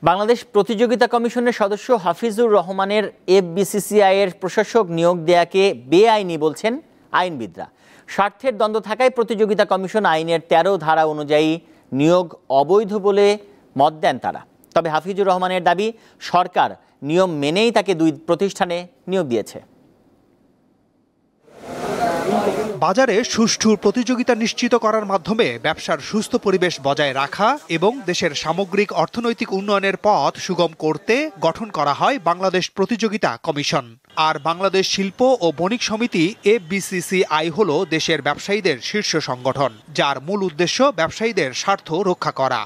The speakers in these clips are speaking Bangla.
বাংলাদেশ প্রতিযোগিতা কমিশনের সদস্য হাফিজুর রহমানের এফবিসিসিআই এর প্রশাসক নিয়োগ দেয়াকে বেআইনি বলছেন আইনবিদরা। স্বার্থের দ্বন্দ্ব থাকায় প্রতিযোগিতা কমিশন আইনের ১৩ ধারা অনুযায়ী নিয়োগ অবৈধ বলে মত দেন তারা। তবে হাফিজুর রহমানের দাবি, সরকার নিয়ম মেনেই তাকে ২ প্রতিষ্ঠানে নিয়োগ দিয়েছে। বাজারে সুষ্ঠু প্রতিযোগিতা নিশ্চিত করার মাধ্যমে ব্যবসার সুস্থ পরিবেশ বজায় রাখা এবং দেশের সামগ্রিক অর্থনৈতিক উন্নয়নের পথ সুগম করতে গঠন করা হয় বাংলাদেশ প্রতিযোগিতা কমিশন। আর বাংলাদেশ শিল্প ও বণিক সমিতি এফবিসিসিআই হল দেশের ব্যবসায়ীদের শীর্ষ সংগঠন, যার মূল উদ্দেশ্য ব্যবসায়ীদের স্বার্থ রক্ষা করা।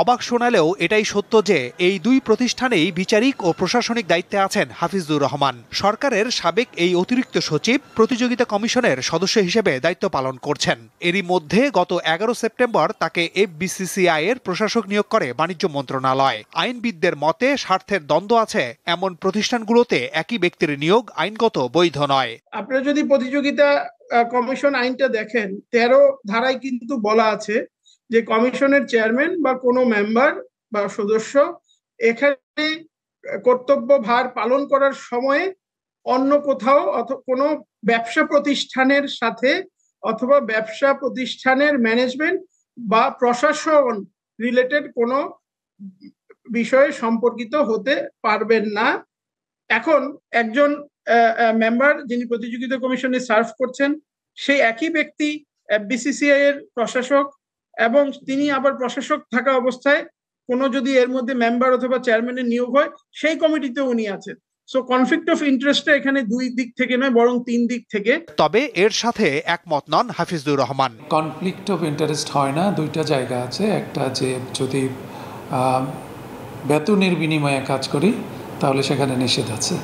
অবাক শোনালেও এটাই সত্য যে এই ২ প্রতিষ্ঠানেই বিচারিক ও প্রশাসনিক দায়িত্বে আছেন হাফিজুর রহমান। সরকারের সাবেক এই অতিরিক্ত সচিব প্রতিযোগিতা কমিশনের সদস্য হিসেবে দায়িত্ব পালন করছেন। এরই মধ্যে গত ১১ সেপ্টেম্বর তাকে এফবিসিসিআই এর প্রশাসক নিয়োগ করে বাণিজ্য মন্ত্রণালয়। আইনবিদদের মতে স্বার্থের দ্বন্দ্ব আছে এমন প্রতিষ্ঠানগুলোতে একই ব্যক্তির নিয়োগ আইনগত বৈধ নয়। আপনারা যদি প্রতিযোগিতা কমিশন আইনটা দেখেন, ১৩ ধারায় কিন্তু বলা আছে যে কমিশনের চেয়ারম্যান বা কোনো মেম্বার বা সদস্য এখানে কর্তব্য ভার পালন করার সময়ে অন্য কোথাও কোনো ব্যবসা প্রতিষ্ঠানের সাথে অথবা ব্যবসা প্রতিষ্ঠানের ম্যানেজমেন্ট বা প্রশাসন রিলেটেড কোনো বিষয়ে সম্পর্কিত হতে পারবেন না। এখন একজন মেম্বার যিনি প্রতিযোগিতা কমিশনে সার্ভ করছেন, সেই একই ব্যক্তি এফবিসিসিআই এর প্রশাসক, এবং তিনি আবার প্রশাসক থাকা অবস্থায় কোনো যদি এর মধ্যে মেম্বার অথবা চেয়ারম্যানের নিয়োগ হয়, সেই কমিটিতে উনি আছেন। সো কনফ্লিক্ট অফ ইন্টারেস্টটা এখানে ২ দিক থেকে নয়, বরং ৩ দিক থেকে। তবে এর সাথে একমত নন Hafizur Rahman. Conflict of interest হয় না, ২টা জায়গা আছে। একটা যে যদি বেতনের বিনিময়ে কাজ করি তাহলে সেখানে নিষেধ আছে,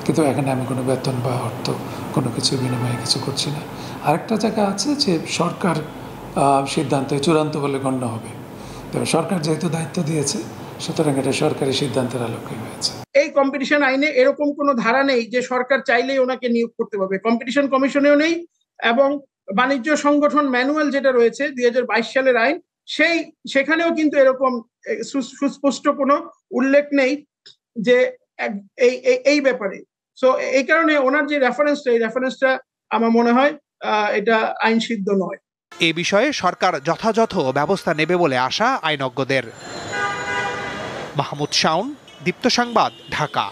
কিন্তু এখানে আমি কোনো বেতন বা অর্থ কোনো কিছু বিনিময়ে কিছু করছি না। আরেকটা জায়গা আছে যে সরকার সিদ্ধান্তে চূড়ান্ত বলে গণ্য হবে। তবে সরকার যেহেতু দায়িত্ব দিয়েছে, সুতরাং এটা সরকারি সিদ্ধান্তের আলোকে হয়েছে। এই কম্পিটিশন আইনে এরকম কোনো ধারা নেই যে সরকার চাইলেই ওনাকে নিয়োগ করতে পারবে। কম্পিটিশন কমিশনেও নেই, এবং বাণিজ্য সংগঠন ম্যানুয়াল যেটা রয়েছে ২০২২ সালের আইন, সেখানেও কিন্তু এরকম সুস্পষ্ট কোনো উল্লেখ নেই যে এই ব্যাপারে। সো এই কারণে ওনার যে রেফারেন্সটা আমার মনে হয় এটা আইন সিদ্ধ নয়। এ বিষয়ে সরকার যথাযথ ব্যবস্থা নেবে বলে আশা আইনজ্ঞদের। মাহমুদ শাওন, দীপ্ত সংবাদ, ঢাকা।